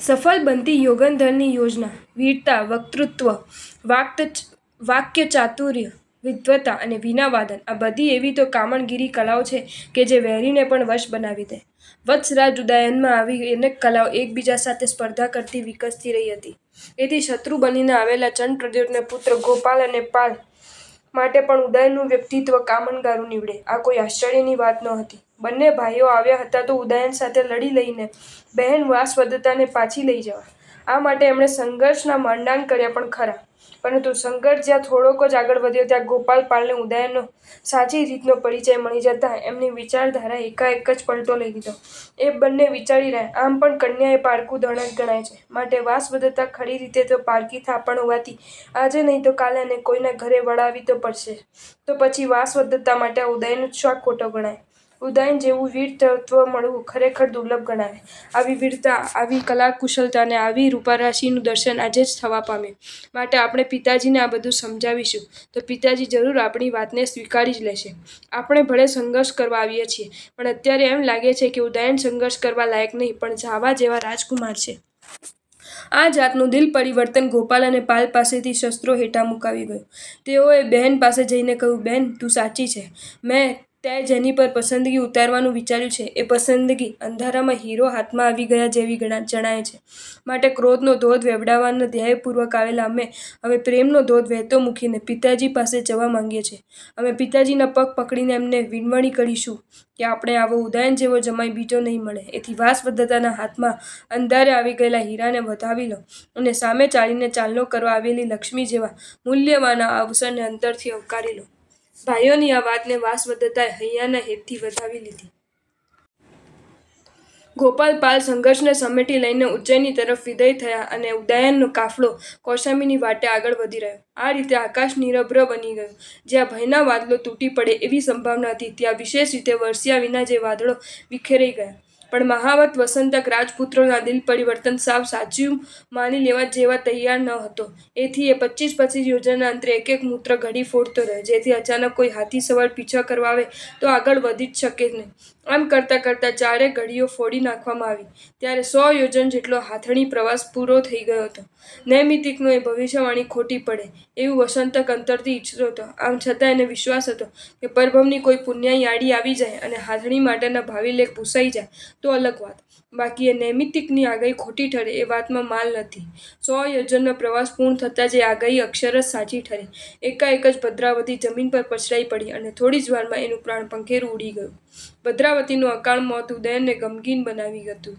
સફળ બનતી યોગંધરની યોજના વીરતા, વક્તૃત્વ, વાક્ય ચાતુર્ય, વિદ્વતા અને વીણાવાદન આ બધી એવી તો કામણગીરી કલાઓ છે કે જે વેરીને પણ વશ બનાવી દે. વત્સરાજ ઉદયનમાં આવી અનેક કલાઓ એકબીજા સાથે સ્પર્ધા કરતી વિકસતી રહી હતી. એથી શત્રુ બનીને આવેલા ચંદ્રપ્રદ્યુમ્નના પુત્ર ગોપાલ અને પાલ માટે પણ ઉદયનનું વ્યક્તિત્વ કામણગારું નીવડે આ કોઈ આશ્ચર્યની વાત નહોતી. બંને ભાઈઓ આવ્યા હતા તો ઉદયન સાથે લડી લઈને બહેન વાસવદત્તાને પાછી લઈ જવા. આ માટે એમણે સંઘર્ષના માંડાણ કર્યા પણ ખરા, પરંતુ સંઘર્ષ જ્યાં થોડોક જ આગળ વધ્યો ત્યાં ગોપાલ પાલને ઉદયનનો સાચી રીતનો પરિચય મળી જતાં એમની વિચારધારાએ એકાએક જ પલટો લઈ લીધો. એ બંને વિચારી રહ્યા, આમ પણ કન્યા એ પારકું ધન જ ગણાય છે, માટે વાસવદત્તા ખરી રીતે તો પારકી થાપણ હોવાથી આજે નહીં તો કાલે એને કોઈના ઘરે વળાવી તો પડશે. તો પછી વાસવદત્તા માટે આ ઉદયન શા ખોટો ગણાય? ઉદયન જેવું વીર તત્વ મળવું ખરેખર દુર્લભ ગણાય. આવી વીરતા, આવી કલાકુશળતા અને આવી રૂપરાશિનું દર્શન આજે જ થવા પામ્યું. માટે આપણે પિતાજીને આ બધું સમજાવીશું તો પિતાજી જરૂર આપણી વાતને સ્વીકારી જ લેશે. આપણે ભલે સંઘર્ષ કરવા આવીએ છીએ, પણ અત્યારે એમ લાગે છે કે ઉદયન સંઘર્ષ કરવા લાયક નહીં, પણ જાવા જેવા રાજકુમાર છે. આ જાતનું દિલ પરિવર્તન ગોપાલ અને પાલ પાસેથી શસ્ત્રો હેઠા મુકાવી ગયું. તેઓએ બહેન પાસે જઈને કહ્યું, બહેન, તું સાચી છે. મેં તે જેની પર પસંદગી ઉતારવાનું વિચાર્યું છે એ પસંદગી અંધારામાં હીરો હાથમાં આવી ગયા જેવી જણાય છે. માટે ક્રોધનો ધોધ વેવડાવવાના ધ્યેયપૂર્વક આવેલા અમે હવે પ્રેમનો ધોધ વહેતો મૂકીને પિતાજી પાસે જવા માંગીએ છીએ. અમે પિતાજીના પગ પકડીને એમને વિનવણી કરીશું કે આપણે આવો ઉદયન જેવો જમાઈ બીજો નહીં મળે. એથી વાસવદત્તાના હાથમાં અંધારે આવી ગયેલા હીરાને વધાવી લો અને સામે ચાલીને ચાલનો કરવા આવેલી લક્ષ્મી જેવા મૂલ્યવાન આ અવસરને અંતરથી આવકારી લો. ભાઈઓની આ વાતને વાસવદત્તાએ હૈયાના હેતથી વધાવી લીધી. ગોપાલ પાલ સંઘર્ષને સમેટી લઈને ઉજ્જૈની તરફ વિદાય થયા અને ઉદયનનો કાફલો કૌશાંબીની વાટે આગળ વધી રહ્યો. આ રીતે આકાશ નિરભ્ર બની ગયું. જ્યાં ભયના વાદળો તૂટી પડે એવી સંભાવના હતી ત્યાં વિશેષ રીતે વરસ્યા વિના જે વાદળો વિખેરાઈ ગયા. પણ મહાવત વસંતક રાજપુત્રોના દિલ પરિવર્તન સાવ સાચું માની લેવા જેવા તૈયાર ન હતો. એથી એ 25 યોજનના અંતરે એક એક મૂત્ર ઘડી ફોડતો રહ્યો, જેથી અચાનક કોઈ હાથી સવાર પીછો કરવા આવે તો આગળ વધી જ શકે નહીં. આમ કરતાં કરતાં 4 ઘડીઓ ફોડી નાખવામાં આવી ત્યારે 100 યોજન જેટલો હાથણી પ્રવાસ પૂરો થઈ ગયો હતો. નૈમિત્તિકનો એ ભવિષ્યવાણી ખોટી પડે એવું વસંતક અંતરથી ઈચ્છતો હતો. આમ છતાં એને વિશ્વાસ હતો કે પરભવની કોઈ પુણ્યાઈ આડી આવી જાય અને હાથણી માટેના ભાવિ લેખ પૂસાઈ જાય તો અલગ વાત, બાકી એ નૈમિત્તિકની આગાહી ખોટી ઠરે એ વાતમાં માલ નથી. 100 યોજનનો પ્રવાસ પૂર્ણ થતાં જ એ આગાહી અક્ષરશ સાચી ઠરી. એકાએક જ ભદ્રાવતી જમીન પર પછડાઈ પડી અને થોડી જ વારમાં એનું પ્રાણ પંખેરું ઉડી ગયું. ભદ્રાવતીનું અકાળ મોત ઉદયનને ગમગીન બનાવી હતું.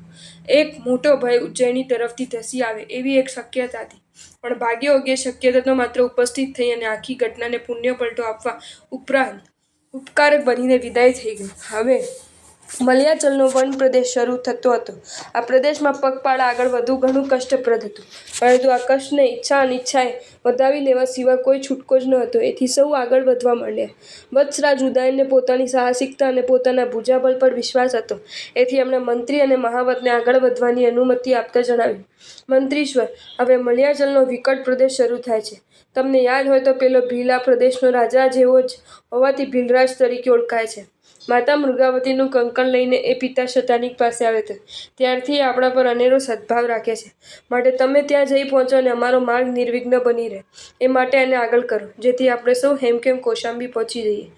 એક મોટો ભય ઉજ્જૈની તરફથી ધસી આવે એવી એક શક્યતા હતી, પણ ભાગ્યયોગે શક્યતા તો માત્ર ઉપસ્થિત થઈ અને આખી ઘટનાને પુણ્યપલટો આપવા ઉપરાંત ઉપકારક બનીને વિદાય થઈ ગઈ. હવે મલયાચલનો વન પ્રદેશ શરૂ થતો હતો. આ પ્રદેશમાં પગપાળા આગળ વધવું ઘણું કષ્ટપ્રદ હતું, પરંતુ આ કષ્ટને ઈચ્છા અનિચ્છાએ વધાવી લેવા સિવાય કોઈ છૂટકો જ ન હતો. એથી સૌ આગળ વધવા માંડ્યા. વત્સરાજ ઉદયનને પોતાની સાહસિકતા અને પોતાના ભુજાબળ પર વિશ્વાસ હતો. એથી એમણે મંત્રી અને મહાવતને આગળ વધવાની અનુમતિ આપતા જણાવ્યું, મંત્રીશ્વર, હવે મલયાચલનો વિકટ પ્રદેશ શરૂ થાય છે. તમને યાદ હોય તો પેલો ભીલ આ પ્રદેશનો રાજા જેવો જ હોવાથી ભીલરાજ તરીકે ઓળખાય છે. માતા મૃગાવતીનું કંકણ લઈને એ પિતા શતાનીક પાસે આવ્યો હતો. ત્યારથી એ આપણા પર અનેરો સદ્ભાવ રાખે છે. માટે તમે ત્યાં જઈ પહોંચો અને અમારો માર્ગ નિર્વિઘ્ન બની રહે એ માટે એને આગળ કરો, જેથી આપણે સૌ હેમખેમ કૌશાંબી પહોંચી જઈએ.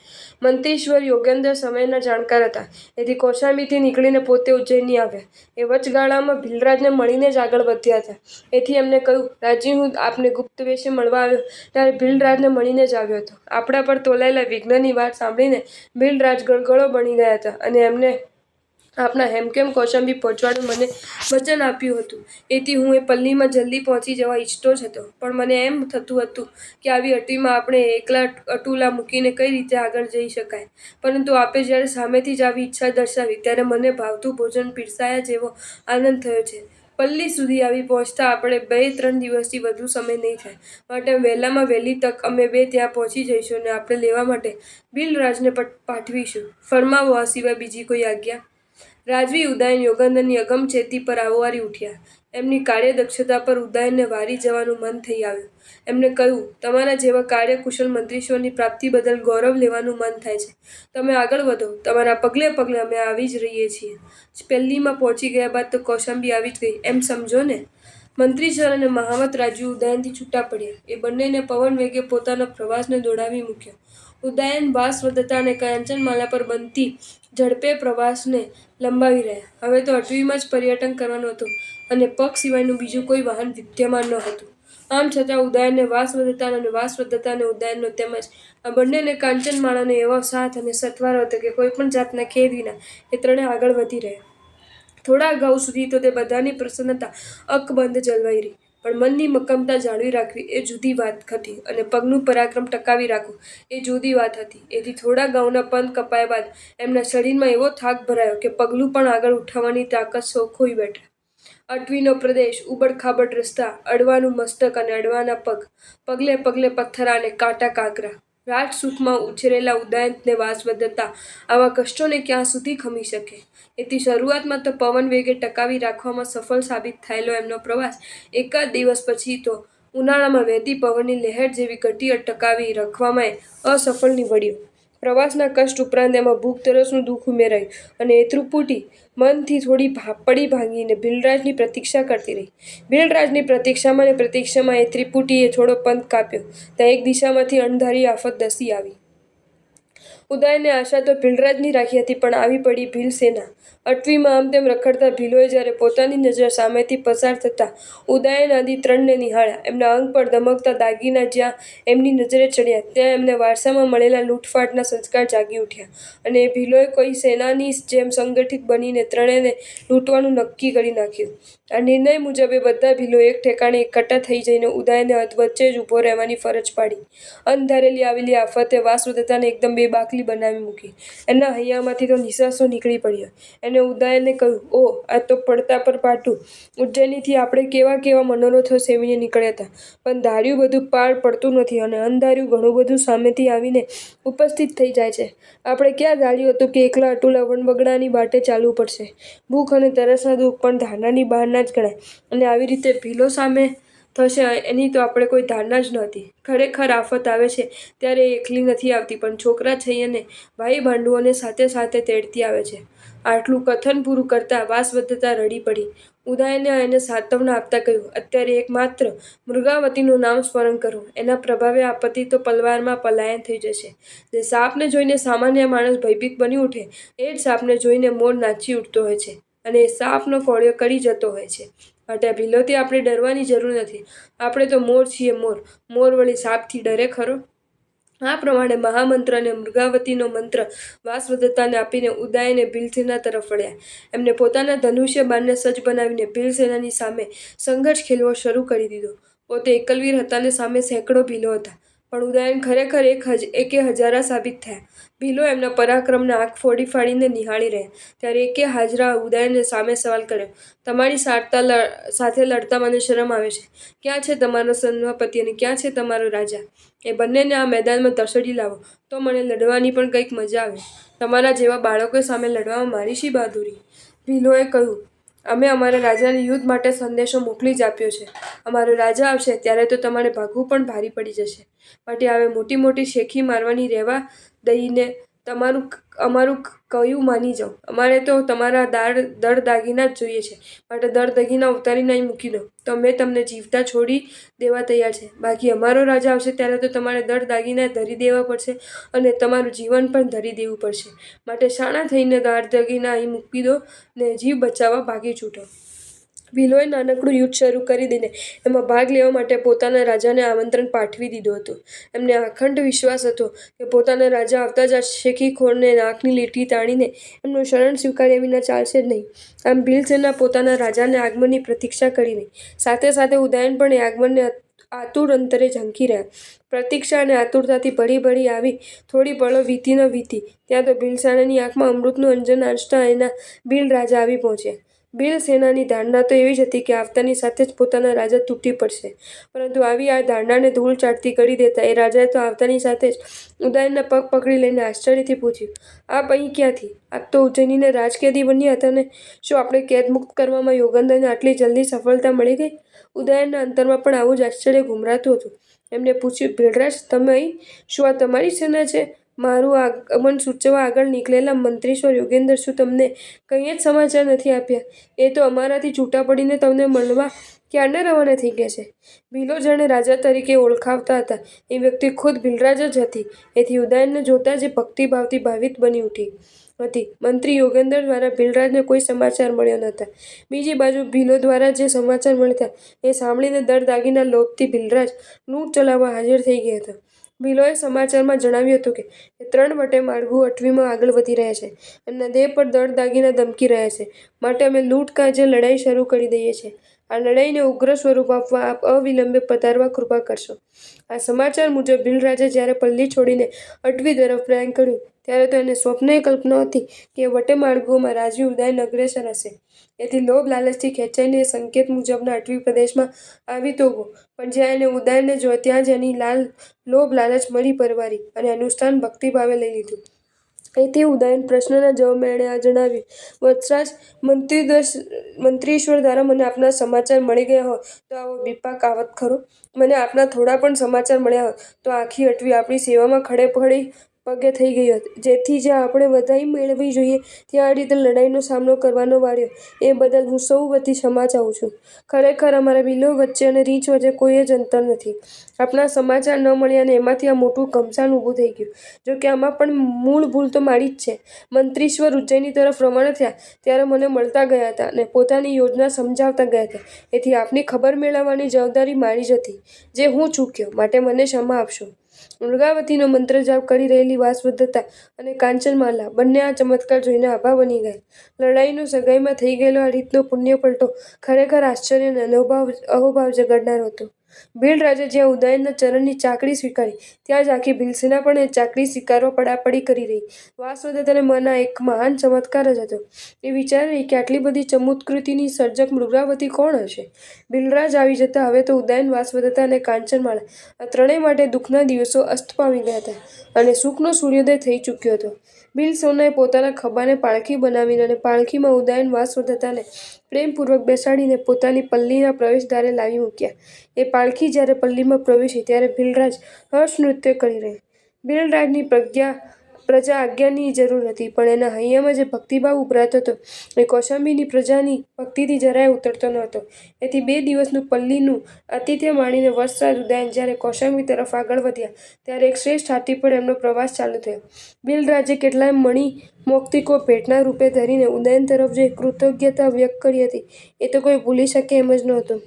મંત્રીશ્વર યોગેન્દ્ર સમયના જાણકાર હતા, એથી કૌશાંબીથી નીકળીને પોતે ઉજ્જૈની આવ્યા. એ વચગાળામાં ભીલરાજને મળીને જ આગળ વધ્યા હતા. એથી એમને કહ્યું, રાજી, હું આપને ગુપ્ત વેશે મળવા આવ્યો ત્યારે ભીલરાજને મળીને જ આવ્યો હતો. આપણા પર તોલાયેલા વિઘ્નની વાત સાંભળીને ભીલરાજ ગળગળો બની ગયા હતા અને એમને આપના હેમખેમ કૌશાંબી પહોંચવાનું મને વચન આપ્યું હતું. એથી હું એ પલ્લીમાં જલ્દી પહોંચી જવા ઈચ્છતો જ હતો, પણ મને એમ થતું હતું કે આવી અટીમાં આપણે એકલા અટુલા મૂકીને કઈ રીતે આગળ જઈ શકાય. પરંતુ આપે જ્યારે સામેથી જ આવી ઈચ્છા દર્શાવી ત્યારે મને ભાવતું ભોજન પીરસાયા જેવો આનંદ થયો છે. પલ્લી સુધી આવી પહોંચતા આપણે 2-3 દિવસથી વધુ સમય નહીં થાય, માટે વહેલામાં વહેલી તક અમે બે ત્યાં પહોંચી જઈશું અને આપણે લેવા માટે ભીલરાજને પાઠવીશું. ફરમાવો, આ સિવાય બીજી કોઈ આજ્ઞા? રાજવી ઉદયન યોગેન્દ્રની અગમચેતી પર આવવારી ઉઠ્યા. એમની કાર્યદક્ષતા પર ઉદયનને વારી જવાનું મન થઈ આવ્યું. એમણે કહ્યું, તમારા જેવા કાર્યકુશળ મંત્રીશ્વરની પ્રાપ્તિ બદલ ગૌરવ લેવાનું મન થાય છે. તમે આગળ વધો, તમારા પગલે પગલે અમે આવી જ રહીએ છીએ. સ્પેલ્લીમાં પહોંચી ગયા બાદ તો કૌશાંબી આવી જ ગઈ, એમ સમજો ને. મંત્રીશ્વર અને મહામત રાજવી ઉદયનથી છૂટા પડ્યા. એ બંનેને પવન વેગે પોતાના પ્રવાસને દોડાવી મૂક્યો. ઉદયન વાસવદત્તા અને કાંચનમાલા પર બનતી ઝડપે પ્રવાસને લંબાવી રહ્યા. હવે તો અટવીમાં જ પર્યટન કરવાનું હતું અને પગ સિવાયનું બીજું કોઈ વાહન વિદ્યમાન ન હતું. આમ છતાં ઉદયનને વાસવદત્તા અને વાસવદત્તાને ઉદયનનો તેમજ આ બંનેને કાંચનમાળાનો એવો સાથ અને સથવારો હતો કે કોઈ પણ જાતના ખેદ વિના એ ત્રણે આગળ વધી રહ્યા. થોડા અગાઉ સુધી તો તે બધાની પ્રસન્નતા અકબંધ જળવાઈ રહી, પણ મનની મક્કમતા જાળવી રાખવી એ જુદી વાત હતી અને પગનું પરાક્રમ ટકાવી રાખવું એ જુદી વાત હતી. એથી થોડા ગાઉના પંદ કપાયા બાદ એમના શરીરમાં એવો થાક ભરાયો કે પગલું પણ આગળ ઉઠાવવાની તાકાત ખોઈ બેઠા. અટવીનો પ્રદેશ, ઉબડ-ખાબડ રસ્તા, અડવાનું મસ્તક અને અડવાના પગ, પગલે પગલે પથ્થરા અને કાંટા કાંકરા. રાજસુખમાં ઉછરેલા ઉદયનને વાસવદત્તા આવા કષ્ટોને ક્યાં સુધી ખમી શકે? એથી શરૂઆતમાં તો પવન વેગે ટકાવી રાખવામાં સફળ સાબિત થયેલો એમનો પ્રવાસ એકાદ દિવસ પછી તો ઉનાળામાં વહેતી પવનની લહેર જેવી ઘટી ટકાવી રાખવામાં અસફળ નીવડ્યો. પ્રવાસના કષ્ટ ઉપરાંત એમાં ભૂખ તરસનું દુઃખ ઉમેરાયું અને એ ત્રિપુટી મનથી થોડી પડી ભાંગીને ભીલરાજની પ્રતીક્ષા કરતી રહી. ભીલરાજની પ્રતીક્ષામાં ને પ્રતીક્ષામાં એ ત્રિપુટીએ થોડો પંથ કાપ્યો ત્યાં એક દિશામાંથી અણધારી આફત ધસી આવી. ઉદયને આશા તો ભીલરાજની રાખી હતી, પણ આવી પડી ભીલસેના. અટવીમાં આમ તેમ રખડતા ભીલોએ જ્યારે પોતાની નજર સામેથી પસાર થતાં ઉદયન આદિ ત્રણને નિહાળ્યા. એમના અંગ પર ધમકતા દાગીના જ્યાં એમની નજરે ચડ્યા ત્યાં એમને વારસામાં મળેલા લૂંટફાટના સંસ્કાર જાગી ઉઠ્યા અને એ ભીલોએ કોઈ સેનાની જેમ સંગઠિત બનીને ત્રણેયને લૂંટવાનું નક્કી કરી નાખ્યું. આ નિર્ણય મુજબ એ બધા ભીલો એક ઠેકાણે એકઠા થઈ જઈને ઉદયને વચ્ચે જ ઊભો રહેવાની ફરજ પાડી. અંધારેલી આવેલી આફતે વાસવદત્તાને એકદમ બેબાકલી બનાવી મૂકી. એના હૈયામાંથી તો નિસાસો નીકળી પડ્યો. એને ઉદયનને કહ્યું, ઓહ, આ તો પડતા પર પાટું. ઉજ્જૈનીથી આપણે કેવા કેવા મનોરથો સેવીને નીકળ્યા હતા, પણ ધાર્યું બધું પાર પડતું નથી અને અણધાર્યું ઘણું બધું સામેથી આવીને ઉપસ્થિત થઈ જાય છે. આપણે ક્યાં ધાર્યું હતું કે એકલા અટુલા વગડાની વાટે ચાલવું પડશે? ભૂખ અને તરસના દુઃખ પણ ધારણાની બહારના જ ગણાય અને આવી રીતે ભીલો સામે થશે એની તો આપણે કોઈ ધારણા જ નહોતી. ખરેખર આફત આવે છે ત્યારે એ એકલી નથી આવતી, પણ છોકરા થઈ અને ભાઈ ભાંડુઓને સાથે સાથે તેડતી આવે છે. આટલું કથન પૂરું કરતાં વાસવદત્તા રડી પડી. ઉદયને એને સાંત્વના આપતા કહ્યું, અત્યારે એકમાત્ર મૃગાવતીનું નામ સ્મરણ કરો. એના પ્રભાવે આ પતિ તો પલવારમાં પલાયન થઈ જશે. જે સાપને જોઈને સામાન્ય માણસ ભયભીત બની ઉઠે એ જ સાપને જોઈને મોર નાચી ઉઠતો હોય છે અને એ સાપનો કોળિયો કરી જતો હોય છે. માટે ભીલોથી આપણે ડરવાની જરૂર નથી. આપણે તો મોર છીએ, મોર. મોર વળી સાપથી ડરે ખરો? આ પ્રમાણે મહામંત્ર અને મૃગાવતીનો મંત્ર વાસવદત્તાને આપીને ઉદયને ભીલસેના તરફ વળ્યા. એમને પોતાના ધનુષ્ય બાણને સજ્જ બનાવીને ભીલસેનાની સામે સંઘર્ષ ખેલવો શરૂ કરી દીધો. પોતે એકલવીર હતા ને સામે સેંકડો ભીલો હતા, પણ ઉદયન ખરેખર એકે હજારા સાબિત થયા. ભીલો એમના પરાક્રમને આંખ ફોડી ફાડીને નિહાળી રહ્યા. ત્યારે એકે હાજરા ઉદયને સામે સવાલ કર્યો, તમારી સાથે લડતા મને શરમ આવે છે. ક્યાં છે તમારો સેનાપતિ અને ક્યાં છે તમારો રાજા? એ બંનેને આ મેદાનમાં તસડી લાવો તો મને લડવાની પણ કંઈક મજા આવે. તમારા જેવા બાળકો સામે લડવામાં મારી શી બહાદુરી? ભીલોએ કહ્યું, અમે અમારા રાજાને યુદ્ધ માટે સંદેશો મોકલી જ આપ્યો છે. અમારો રાજા આવશે ત્યારે તો તમારે ભાગવું પણ ભારી પડી જશે. માટે હવે મોટી મોટી શેખી મારવાની રહેવા દઈને અમારું કહ્યું માની જાઓ. અમારે તો તમારા દળ દાગીના જ જોઈએ છે, માટે દળ દાગીના ઉતારીને અહીં મૂકી દો તો અમે તમને જીવતા છોડી દેવા તૈયાર છે. બાકી અમારો રાજા આવશે ત્યારે તો તમારે દળ દાગીના ધરી દેવા પડશે અને તમારું જીવન પણ ધરી દેવું પડશે. માટે શાણા થઈને દળ દાગીના અહીં મૂકી દો ને જીવ બચાવવા ભાગી છૂટો. ભીલોએ નાનકડું યુદ્ધ શરૂ કરી દઈને એમાં ભાગ લેવા માટે પોતાના રાજાને આમંત્રણ પાઠવી દીધું હતું. એમને અખંડ વિશ્વાસ હતો કે પોતાના રાજા આવતા જ આ શેખીખોરને નાકની લીટી તાણીને એમનું શરણ સ્વીકાર્યા વિના ચાલશે જ નહીં. આમ ભીલસેના પોતાના રાજાના આગમનની પ્રતીક્ષા કરી રહી. સાથે સાથે ઉદયન પણ એ આગમનને આતુર અંતરે ઝંખી રહ્યા. પ્રતીક્ષા અને આતુરતાથી ભળી આવી થોડી પળો વીતી ન વીતી ત્યાં તો ભીલસેનાની આંખમાં અમૃતનું અંજન આંચતા એના ભીલ રાજા આવી પહોંચ્યા. ભીલ સેનાની ધારણા તો એવી જ હતી કે આવતાની સાથે જ પોતાના રાજા તૂટી પડશે, પરંતુ આવી આ ધારણાને ધૂળ ચાટતી કરી દેતા એ રાજાએ તો આવતાની સાથે જ ઉદયનના પગ પકડી લઈને આશ્ચર્યથી પૂછ્યું, આપ અહીં ક્યાંથી? આપ તો ઉજ્જૈનીના રાજકેદી બન્યા હતા ને? શું આપણે કેદ મુક્ત કરવામાં યોગેન્દ્રને આટલી જલ્દી સફળતા મળી ગઈ? ઉદયનના અંતરમાં પણ આવું જ આશ્ચર્ય ઘુમરાતું હતું. એમણે પૂછ્યું, ભીલરાજ, તમે અહીં? શું આ તમારી સેના છે? મારું આગમન સૂચવવા આગળ નીકળેલા મંત્રીશ્વર યોગેન્દ્ર શું તમને કંઈ જ સમાચાર નથી આપ્યા? એ તો અમારાથી છૂટા પડીને તમને મળવા ક્યારના રવાના થઈ ગયા છે. ભીલો જેણે રાજા તરીકે ઓળખાવતા હતા એ વ્યક્તિ ખુદ ભીલરાજ જ હતી. એથી ઉદયનને જોતાં જ ભક્તિભાવથી ભાવિત બની ઉઠી હતી. મંત્રી યોગેન્દ્ર દ્વારા ભીલરાજને કોઈ સમાચાર મળ્યા નહોતા. બીજી બાજુ ભીલો દ્વારા જે સમાચાર મળ્યા એ સાંભળીને દરદાગીના લોભથી ભીલરાજ લૂંટ ચલાવવા હાજર થઈ ગયા હતા. ભીલોએ સમાચારમાં જણાવ્યું હતું કે એ 3 વટે માર્ગુ અટવીમાં આગળ વધી રહ્યા છે અને દેહ પર દરદાગીના ધમકી રહ્યા છે. માટે અમે લૂંટ કાજે લડાઈ શરૂ કરી દઈએ છીએ. આ લડાઈને ઉગ્ર સ્વરૂપ આપવા આપ અવિલંબે પધારવા કૃપા કરશો. આ સમાચાર મુજબ ભીલરાજે જ્યારે પલ્લી છોડીને અટવી તરફ પ્રયાણ કર્યું ત્યારે તો એને સ્વપ્નેય કલ્પના હતી કે એ વટે માર્ગોમાં રાજવી ઉદયન અગ્રેસર હશે. એથી લોભ લાલચથી ખેંચાઈને એ સંકેત મુજબના અટવી પ્રદેશમાં આવી તો ઊભો, પણ જ્યાં એને ઉદયનને જોયો ત્યાં જ એની લોભ લાલચ મરી પરવારી અને એનું સ્થાન ભક્તિભાવે લઈ લીધું. એથી ઉદયન પ્રશ્નના જવાબમાં એણે આ જણાવ્યું, વત્સરાજ, મંત્રીશ્વર દ્વારા મને આપના સમાચાર મળી ગયા હોય તો આવો વિપાક આવત ખરો? મને આપના થોડા પણ સમાચાર મળ્યા હોત તો આખી અટવી આપણી સેવામાં ખડે પગે થઈ ગઈ હોત. જેથી જ્યાં આપણે વધાઈ મેળવવી જોઈએ ત્યાં આ રીતે લડાઈનો સામનો કરવાનો વાળ્યો એ બદલ હું સૌ વતી ક્ષમા ચાહું છું. ખરેખર અમારા ભીલો વચ્ચે અને રીંછ વચ્ચે કોઈ જ અંતર નથી. આપના સમાચાર ન મળ્યા અને એમાંથી આ મોટું ઘમસાણ ઊભું થઈ ગયું. જો કે આમાં પણ મૂળ ભૂલ તો મારી જ છે. મંત્રીશ્વર ઉજ્જૈની તરફ રવાના થયા ત્યારે મને મળતા ગયા હતા અને પોતાની યોજના સમજાવતા ગયા હતા. એથી આપની ખબર મેળવવાની જવાબદારી મારી જ હતી, જે હું ચૂક્યો, માટે મને ક્ષમા આપશો. મૃગાવતીનો મંત્ર જાપ કરી રહેલી વાસવદત્તા અને કાંચનમાલા બંને આ ચમત્કાર જોઈને આભા બની ગયા. લડાઈનો સગાઈમાં થઈ ગયેલો આ રીતનો પુણ્ય પલટો ખરેખર આશ્ચર્ય અને અહોભાવ જગાડનારો હતો. ભીલરાજે જ્યાં ઉદયનના ચરણની ચાકરી સ્વીકારી ત્યાં જ આખી ભીલસેના પણ એ ચાકરી સ્વીકારવા પડાપડી કરી રહી. વાસવદત્તાને મન આ એક મહાન ચમત્કાર જ હતો. એ વિચારી રહી કે આટલી બધી ચમત્કૃતિની સર્જક મૃગાવતી કોણ હશે? ભીલરાજ આવી જતા હવે તો ઉદયન, વાસવદત્તા અને કાંચનમાળા આ ત્રણેય માટે દુઃખના દિવસો અસ્ત પામી ગયા હતા અને સુખનો સૂર્યોદય થઈ ચૂક્યો હતો. ભીલસેનાએ પોતાના ખભાને પાળખી બનાવીને અને પાળખીમાં ઉદયન, વાસવદત્તાને પ્રેમપૂર્વક બેસાડીને પોતાની પલ્લીના પ્રવેશદ્વારે લાવી મૂક્યા. એ પાળખી જ્યારે પલ્લીમાં પ્રવેશી ત્યારે ભીલરાજ હર્ષનૃત્ય કરી રહ્યા. ભીલરાજની પ્રજા આજ્ઞાની જરૂર હતી, પણ એના હૈયામાં જે ભક્તિભાવ ઉભરાતો હતો એ કૌશાંબીની પ્રજાની ભક્તિથી જરાય ઉતરતો નહોતો. એથી 2 દિવસનું પલ્લીનું આતિથ્ય માણીને વત્સરાજ ઉદયન જ્યારે કૌશાંબી તરફ આગળ વધ્યા ત્યારે એક શ્રેષ્ઠ હાથી પર એમનો પ્રવાસ ચાલુ થયો. ભીલરાજે કેટલાય મણિમૌક્તિકો ભેટના રૂપે ધરીને ઉદયન તરફ જે કૃતજ્ઞતા વ્યક્ત કરી હતી એ તો કોઈ ભૂલી શકે એમ જ નહોતું.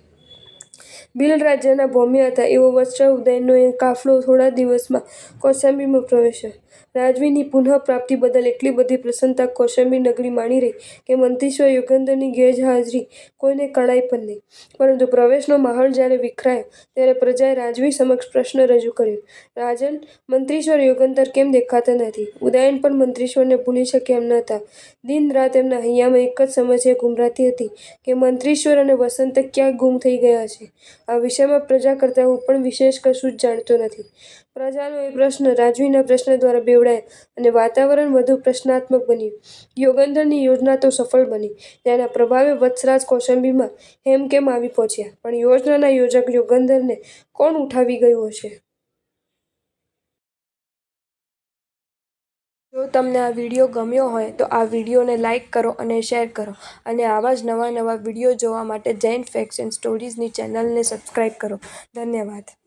ભીલરાજ જેના ભોમ્યા હતા એવો વત્સરાજ ઉદયનનો એ કાફલો થોડા દિવસમાં કૌશાંબીમાં પ્રવેશ્યો. રાજવીની પુનઃપ્રાપ્તિ બદલ એટલી બધી પ્રસન્નતા કૌશાંબી નગરી માણી રહી કે મંત્રીશ્વર યોગેન્દ્રની ગેરહાજરી કોઈને કળાઈ પણ નહીં. પરંતુ પ્રવેશનો માહોલ જ્યારે વિખરાયો ત્યારે પ્રજાએ રાજવી સમક્ષ પ્રશ્ન રજૂ કર્યો, રાજન, મંત્રીશ્વર યોગેન્દ્ર કેમ દેખાતા નથી? ઉદયન પણ મંત્રીશ્વરને ભૂલી શકે એમ ન હતા. દિન રાત એમના હૈયામાં એક જ સમસ્યા ઘુમરાતી હતી કે મંત્રીશ્વર અને વસંત ક્યાં ગુમ થઈ ગયા છે. આ વિષયમાં પ્રજા કરતાં હું પણ વિશેષ કશું જ જાણતો નથી. પ્રજાનો એ પ્રશ્ન રાજવીના પ્રશ્ન દ્વારા બેવડાયો અને વાતાવરણ વધુ પ્રશ્નાત્મક બન્યું. યોગેન્દ્રની યોજના તો સફળ બની. તેના પ્રભાવે વત્સરાજ કૌશાંબીમાં હેમખેમ આવી પહોંચ્યા, પણ યોજનાના યોજક યોગેન્દ્રને કોણ ઉઠાવી ગયું હશે? જો તમને આ વિડીયો ગમ્યો હોય તો આ વિડીયોને લાઇક કરો અને શેર કરો અને આવા જ નવા વિડીયો જોવા માટે જૈન ફેક્ટ્સ એન્ડ સ્ટોરીઝની ચેનલને સબસ્ક્રાઈબ કરો. ધન્યવાદ.